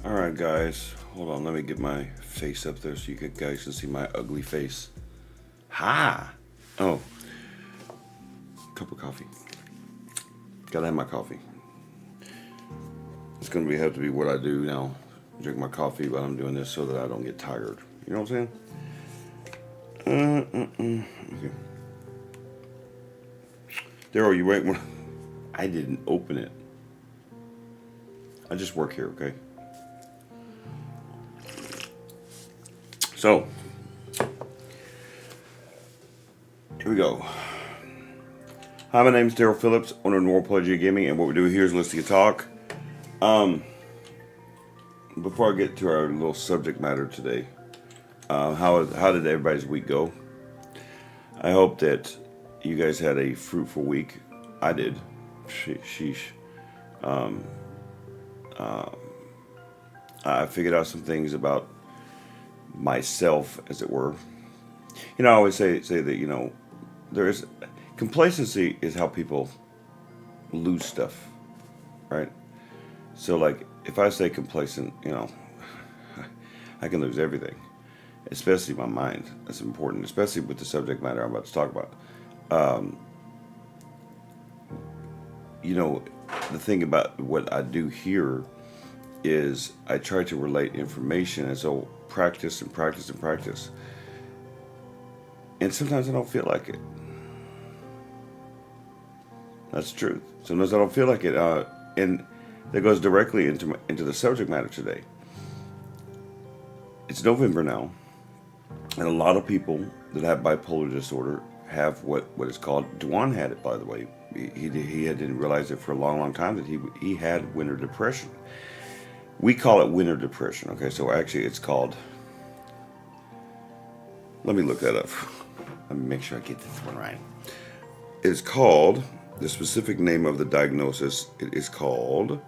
Alright, guys. Hold on, let me get my face up there so you guys can see my ugly face. Ha! Oh, cup of coffee. Gotta have my coffee. It's gonna have to be what I do now. Drink my coffee while I'm doing this so that I don't get tired. You know what I'm saying? Okay. Daryl, you wait. I didn't open it. I just work here, okay? So, here we go. Hi, my name is Daryl Phillips, owner of Norpology Gaming, and what we do here is listen to talk. Before I get to our little subject matter today, how did everybody's week go? I hope that you guys had a fruitful week. I did. Sheesh. I figured out some things about myself, as it were. I always say that there is complacency is how people lose stuff, right? So like if I say complacent, I can lose everything, especially my mind. That's important, especially with the subject matter I'm about to talk about. The thing about what I do here is I try to relate information, and so practice and practice and practice. And sometimes I don't feel like it. That's the truth. Sometimes I don't feel like it, and that goes directly into the subject matter today. It's November now, and a lot of people that have bipolar disorder have what is called. Dwan had it, by the way. He didn't realize it for a long time that he had winter depression. We call it winter depression. Okay, so actually it's called. Let me look that up. Let me make sure I get this one right. It's called, the specific name of the diagnosis, it is called,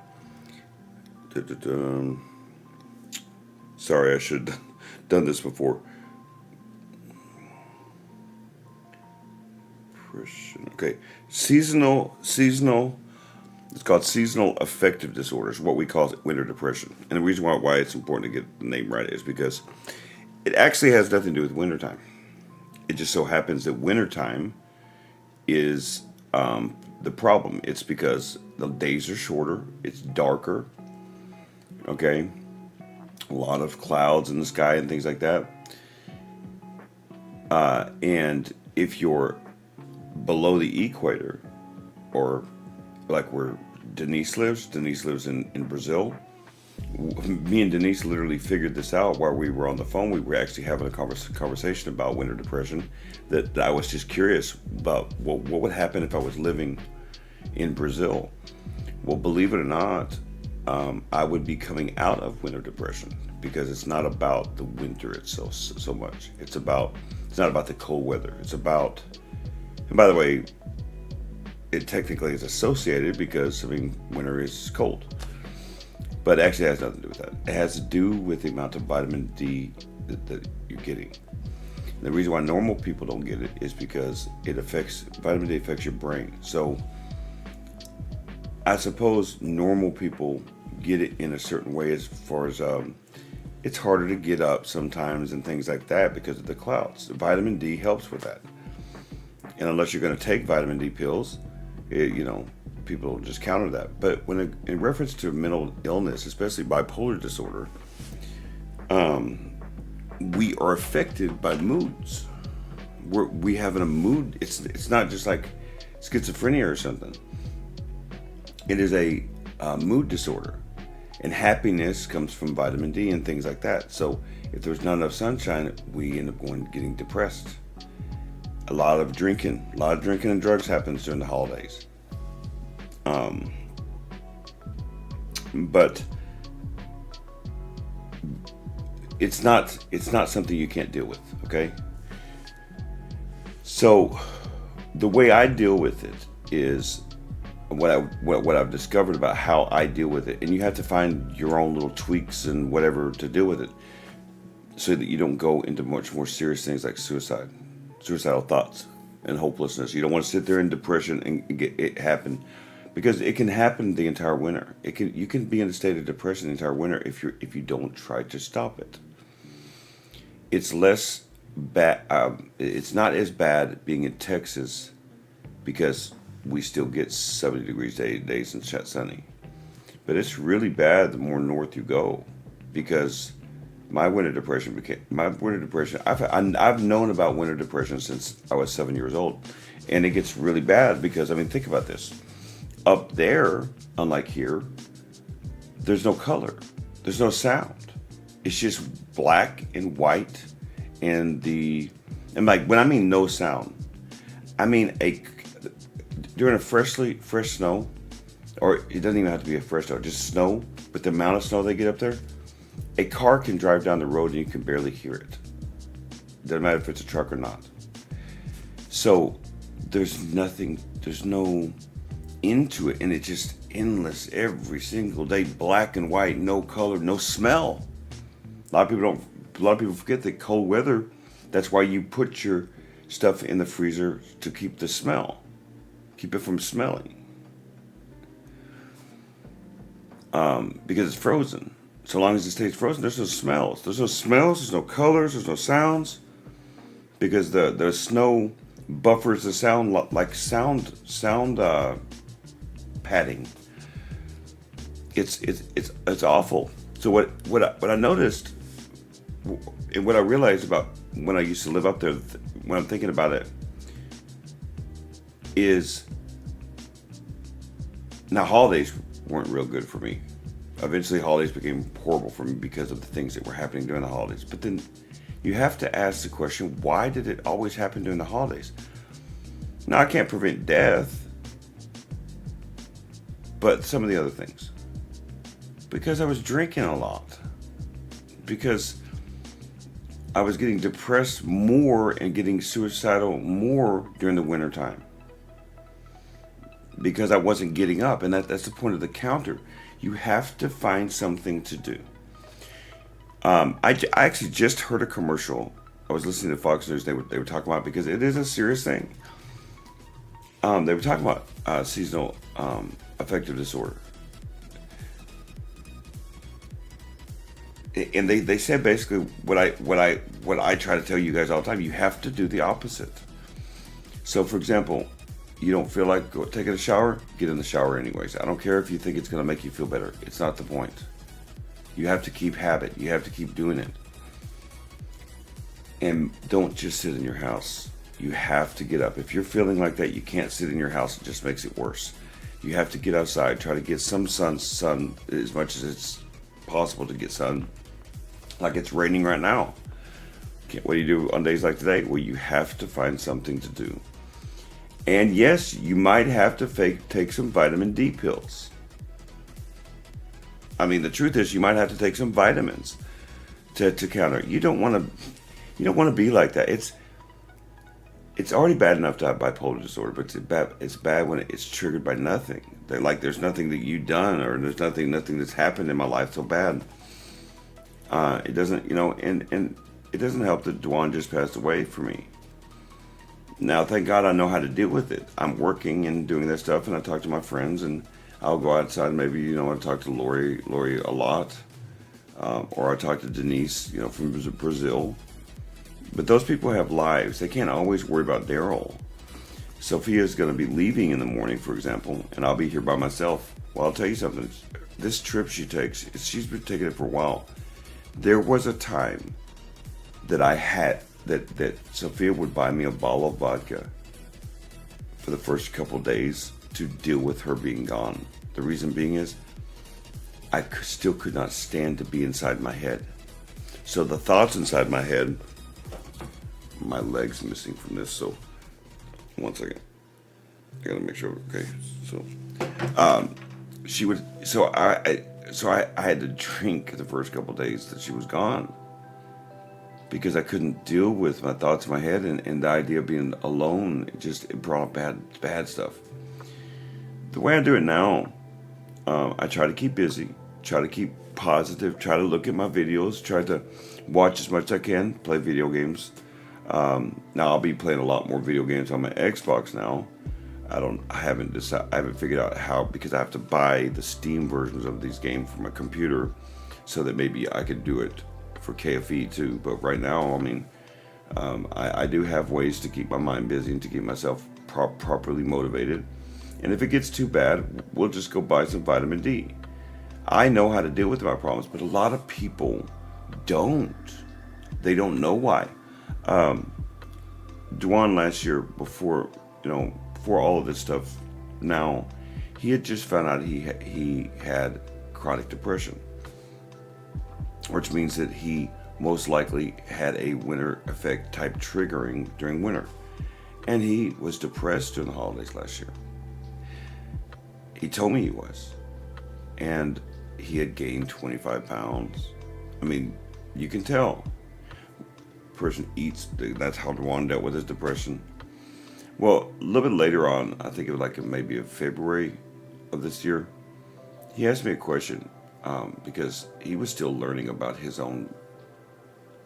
sorry, I should have done this before. Okay, seasonal, it's called seasonal affective disorders, what we call winter depression. And the reason why it's important to get the name right is because it actually has nothing to do with wintertime. It just so happens that wintertime is the problem. It's because the days are shorter, it's darker, okay? A lot of clouds in the sky and things like that. And if you're below the equator, or like where Denise lives in Brazil. Me and Denise literally figured this out while we were on the phone. We were actually having a conversation about winter depression. That I was just curious about what would happen if I was living in Brazil. Well, believe it or not, I would be coming out of winter depression, because it's not about the winter itself so much. It's not about the cold weather. It's about, and by the way, it technically is associated because winter is cold. But actually it has nothing to do with that. It has to do with the amount of vitamin D that you're getting. And the reason why normal people don't get it is because vitamin D affects your brain. So I suppose normal people get it in a certain way, as far as it's harder to get up sometimes and things like that because of the clouds. The vitamin D helps with that. And unless you're going to take vitamin D pills, people just counter that. But in reference to mental illness, especially bipolar disorder, we are affected by moods. We have a mood. It's not just like schizophrenia or something. It is a mood disorder, and happiness comes from vitamin D and things like that. So if there's not enough sunshine, we end up getting depressed. A lot of drinking and drugs happens during the holidays. But it's not something you can't deal with, okay? So the way I deal with it is what I've discovered about how I deal with it, and you have to find your own little tweaks and whatever to deal with it, so that you don't go into much more serious things like suicidal thoughts and hopelessness. You don't want to sit there in depression and get it happen because it can happen the entire winter. You can be in a state of depression the entire winter if you don't try to stop it. It's less bad. It's not as bad being in Texas because we still get 70 degrees days and sunny. But it's really bad the more north you go, because my winter depression. I've known about winter depression since I was 7 years old, and it gets really bad because, I mean, think about this. Up there, unlike here, there's no color, there's no sound. It's just black and white, and like, when I mean no sound, I mean during a fresh snow, or it doesn't even have to be a fresh snow, just snow. But the amount of snow they get up there, a car can drive down the road and you can barely hear it. Doesn't matter if it's a truck or not. So there's no into it, and it's just endless every single day, black and white, no color, no smell. A lot of people forget that cold weather, that's why you put your stuff in the freezer, to keep the smell, keep it from smelling, because it's frozen. So long as it stays frozen, there's no smells, there's no colors, there's no sounds, because the snow buffers the sound, like sound padding. It's awful. So what I noticed, and what I realized about when I used to live up there, when I'm thinking about it, is now holidays weren't real good for me. Eventually holidays became horrible for me because of the things that were happening during the holidays. But then you have to ask the question, why did it always happen during the holidays? Now, I can't prevent death, but some of the other things. Because I was drinking a lot. Because I was getting depressed more and getting suicidal more during the winter time. Because I wasn't getting up, and that's the point of the counter. You have to find something to do. I actually just heard a commercial. I was listening to Fox News. They were talking about it, because it is a serious thing. They were talking about seasonal affective disorder, and they said basically what I try to tell you guys all the time. You have to do the opposite. So, for example, you don't feel like taking a shower, get in the shower anyways. I don't care if you think it's going to make you feel better. It's not the point. You have to keep habit. You have to keep doing it. And don't just sit in your house. You have to get up. If you're feeling like that, you can't sit in your house. It just makes it worse. You have to get outside. Try to get some sun as much as it's possible to get sun. Like it's raining right now. What do you do on days like today? Well, you have to find something to do. And yes, you might have to take some vitamin D pills. I mean, the truth is, you might have to take some vitamins to counter. You don't want to be like that. It's already bad enough to have bipolar disorder, but it's bad when it's triggered by nothing. There's nothing that you've done, or there's nothing that's happened in my life so bad. It doesn't, and it doesn't help that Dwan just passed away for me. Now, thank God I know how to deal with it. I'm working and doing that stuff, and I talk to my friends, and I'll go outside. Maybe, I talk to Lori a lot, or I talk to Denise, from Brazil. But those people have lives. They can't always worry about Daryl. Sophia's going to be leaving in the morning, for example, and I'll be here by myself. Well, I'll tell you something. This trip she takes, she's been taking it for a while. There was a time that I had that Sophia would buy me a bottle of vodka for the first couple days to deal with her being gone. The reason being is I still could not stand to be inside my head. So the thoughts inside my head, my leg's missing from this, so one second. I gotta make sure. Okay, so I had to drink the first couple days that she was gone, because I couldn't deal with my thoughts in my head, and the idea of being alone. It brought up bad stuff. The way I do it now, I try to keep busy, try to keep positive, try to look at my videos, try to watch as much as I can, play video games. Now I'll be playing a lot more video games on my Xbox now. I haven't decided. I haven't figured out how, because I have to buy the Steam versions of these games for my computer, so that maybe I could do it for KFE too. But right now, I mean, I do have ways to keep my mind busy and to keep myself properly motivated. And if it gets too bad, we'll just go buy some vitamin D. I know how to deal with my problems, but a lot of people don't. They don't know why. Dwan last year, before all of this stuff, now he had just found out he had chronic depression, which means that he most likely had a winter effect type triggering during winter, and he was depressed during the holidays last year. He told me he was, and he had gained 25 pounds. I mean, you can tell. Person eats. That's how Dwan dealt with his depression. Well, a little bit later on, I think it was like maybe in February of this year, he asked me a question, because he was still learning about his own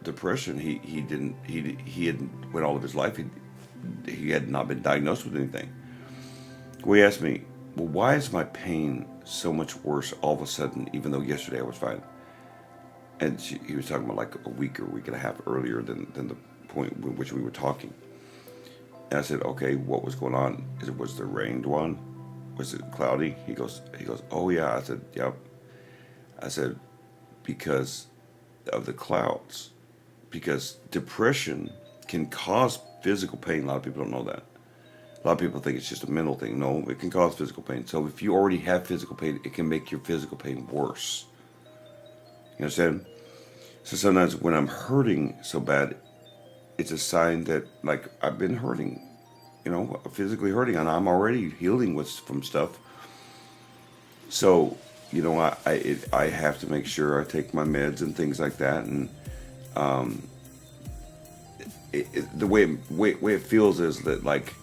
depression. He had went all of his life. He had not been diagnosed with anything. Well, he asked me, well, why is my pain so much worse all of a sudden, even though yesterday I was fine? And he was talking about like a week or week and a half earlier than the point with which we were talking. And I said, okay, what was going on? Was there rain, Dwan? Was it cloudy? He goes, oh yeah. I said, yep. I said, because of the clouds. Because depression can cause physical pain. A lot of people don't know that. A lot of people think it's just a mental thing. No, it can cause physical pain. So if you already have physical pain, it can make your physical pain worse. You understand? So sometimes when I'm hurting so bad, it's a sign that, like, I've been hurting, physically hurting, and I'm already healing from stuff. So, I have to make sure I take my meds and things like that. And the way it feels is that, like,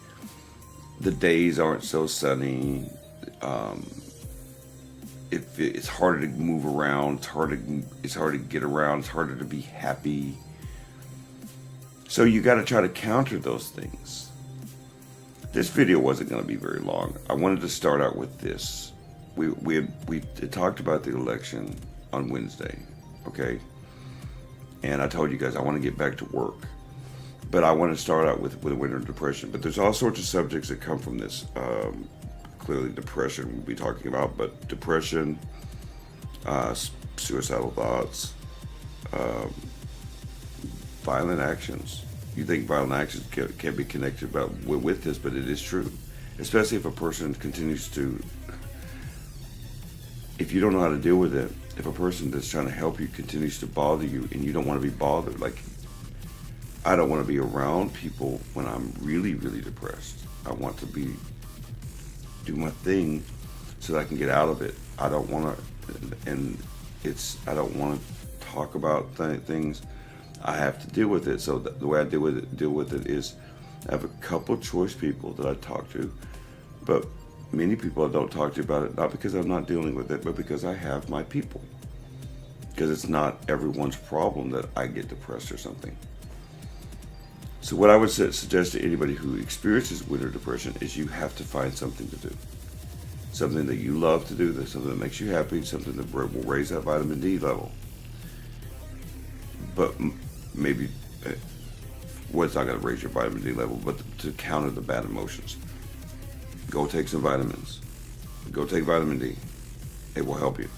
the days aren't so sunny. It's harder to move around. It's hard to get around. It's harder to be happy. So you got to try to counter those things. This video wasn't going to be very long. I wanted to start out with this. We talked about the election on Wednesday, okay? And I told you guys I want to get back to work, but I want to start out with winter depression. But there's all sorts of subjects that come from this. Clearly, depression we'll be talking about, but depression, suicidal thoughts, violent actions. You think violent actions can't be connected with this, but it is true. Especially if a person continues to, if you don't know how to deal with it, if a person that's trying to help you continues to bother you and you don't want to be bothered, like, I don't want to be around people when I'm really, really depressed. I want to do my thing so that I can get out of it. I don't want to, I don't want to talk about things. I have to deal with it. So the way I deal with it is I have a couple choice people that I talk to, but many people I don't talk to about it, not because I'm not dealing with it, but because I have my people. Because it's not everyone's problem that I get depressed or something. So what I would suggest to anybody who experiences winter depression is you have to find something to do. Something that you love to do, something that makes you happy, something that will raise that vitamin D level. But maybe, it's not going to raise your vitamin D level, but to counter the bad emotions. Go take some vitamins. Go take vitamin D. It will help you.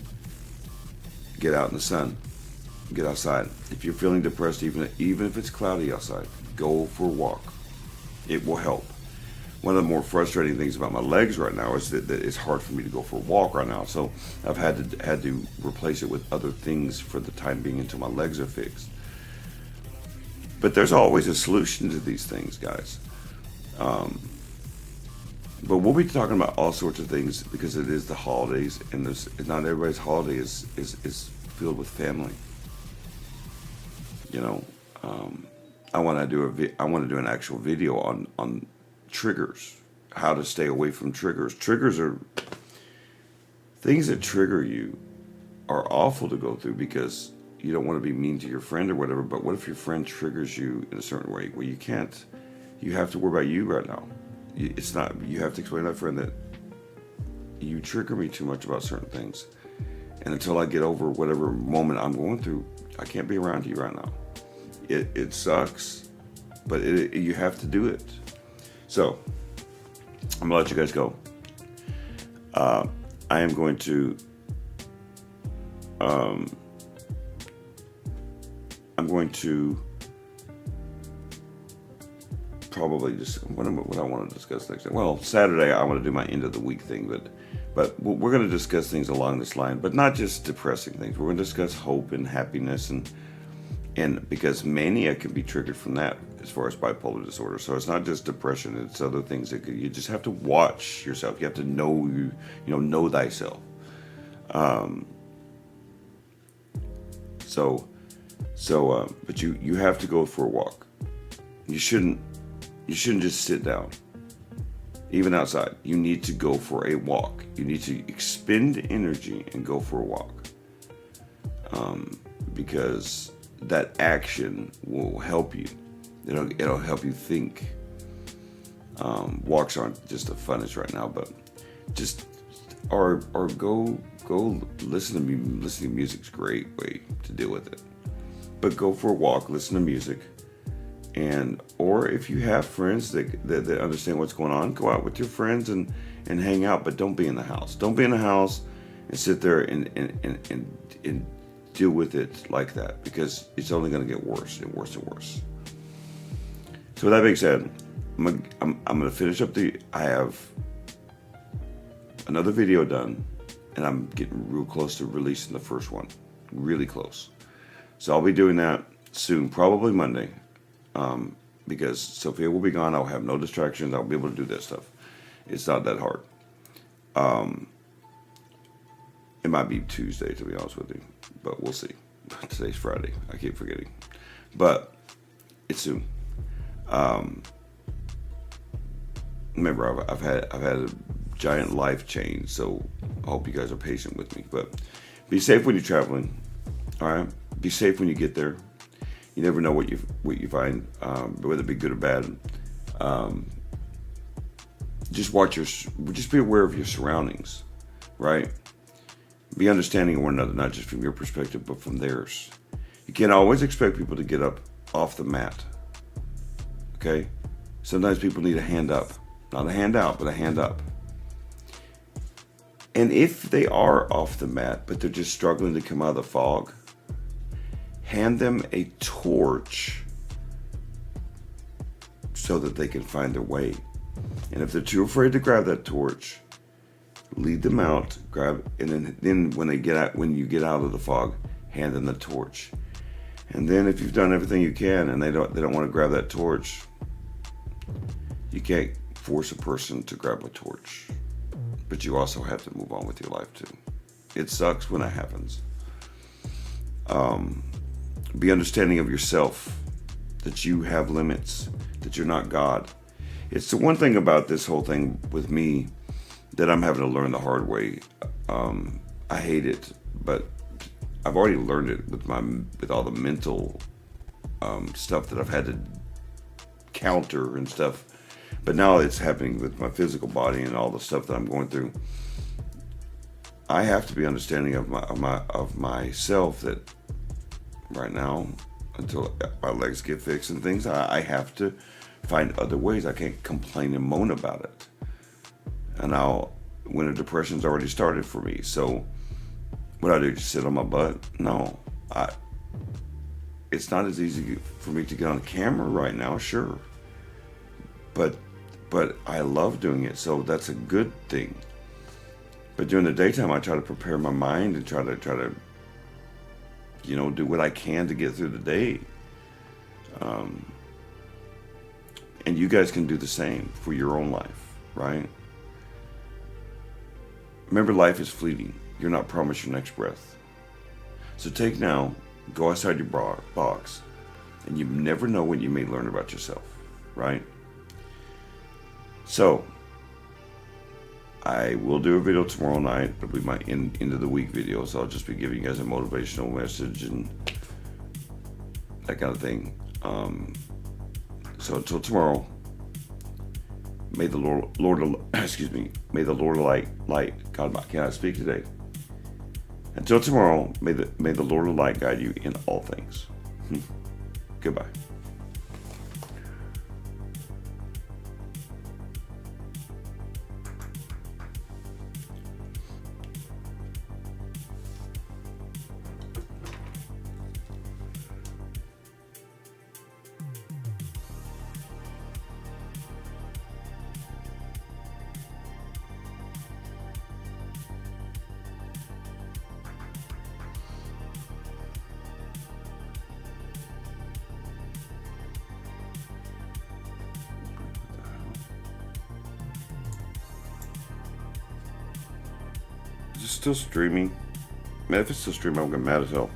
Get out in the sun. Get outside. If you're feeling depressed, even if it's cloudy outside, go for a walk. It will help. One of the more frustrating things about my legs right now is that it's hard for me to go for a walk right now. So I've had to replace it with other things for the time being until my legs are fixed. But there's always a solution to these things, guys. But we'll be talking about all sorts of things because it is the holidays, and not everybody's holiday is filled with family. I want to do an actual video on triggers, how to stay away from triggers. Triggers are things that trigger you are awful to go through because you don't want to be mean to your friend or whatever. But what if your friend triggers you in a certain way where you have to worry about you right now? it's not. You have to explain to that friend that you trigger me too much about certain things, and until I get over whatever moment I'm going through, I can't be around you right now. It sucks, but you have to do it. So I'm gonna let you guys go. I am going to. I'm going to probably just what I want to discuss next. Well, Saturday I want to do my end of the week thing, but we're going to discuss things along this line, but not just depressing things. We're going to discuss hope and happiness, and because mania can be triggered from that as far as bipolar disorder. So it's not just depression; it's other things that you just have to watch yourself. You have to know thyself. But you have to go for a walk. You shouldn't just sit down. Even outside, you need to go for a walk. You need to expend energy and go for a walk. Because that action will help you. It'll help you think. Walks aren't just the funnest right now, but just or go listen to me. Listening to music's a great way to deal with it. But go for a walk, listen to music, or if you have friends that understand what's going on, go out with your friends and hang out. But don't be in the house. Don't be in the house and sit there and deal with it like that, because it's only going to get worse and worse and worse. So with that being said, I'm going to finish up I have another video done, and I'm getting real close to releasing the first one. Really close. So I'll be doing that soon, probably Monday, because Sophia will be gone. I'll have no distractions. I'll be able to do this stuff. It's not that hard. It might be Tuesday, to be honest with you, but we'll see. Today's Friday. I keep forgetting, but it's soon. Remember, I've had a giant life change, so I hope you guys are patient with me. But be safe when you're traveling. All right. Be safe when you get there. You never know what you find, whether it be good or bad. Just be aware of your surroundings, right? Be understanding of one another, not just from your perspective, but from theirs. You can't always expect people to get up off the mat. Okay? Sometimes people need a hand up. Not a hand out, but a hand up. And if they are off the mat, but they're just struggling to come out of the fog, hand them a torch so that they can find their way. And if they're too afraid to grab that torch, lead them out, and then when you get out of the fog, hand them the torch. And then if you've done everything you can and they don't want to grab that torch, you can't force a person to grab a torch. But you also have to move on with your life too. It sucks when that happens. Be understanding of yourself, that you have limits, that you're not God. It's the one thing about this whole thing with me that I'm having to learn the hard way. I hate it, but I've already learned it with all the mental stuff that I've had to counter and stuff. But now it's happening with my physical body and all the stuff that I'm going through. I have to be understanding of myself, that right now, until my legs get fixed and things, I have to find other ways. I can't complain and moan about it. And now, winter depression's already started for me. So, what I do, just sit on my butt? No, it's not as easy for me to get on camera right now, sure. But I love doing it, so that's a good thing. But during the daytime, I try to prepare my mind and try to do what I can to get through the day. And you guys can do the same for your own life, right? Remember, life is fleeting. You're not promised your next breath. So take now, go outside your box, and you never know what you may learn about yourself, right? So, I will do a video tomorrow night. It'll be my end of the week video, so I'll just be giving you guys a motivational message and that kind of thing. So until tomorrow, May the excuse me, may the Lord light, God, I cannot speak today. Until tomorrow, may the Lord of light guide you in all things. Goodbye. Is it still streaming? Man, if it's still streaming, I'm gonna get mad as hell.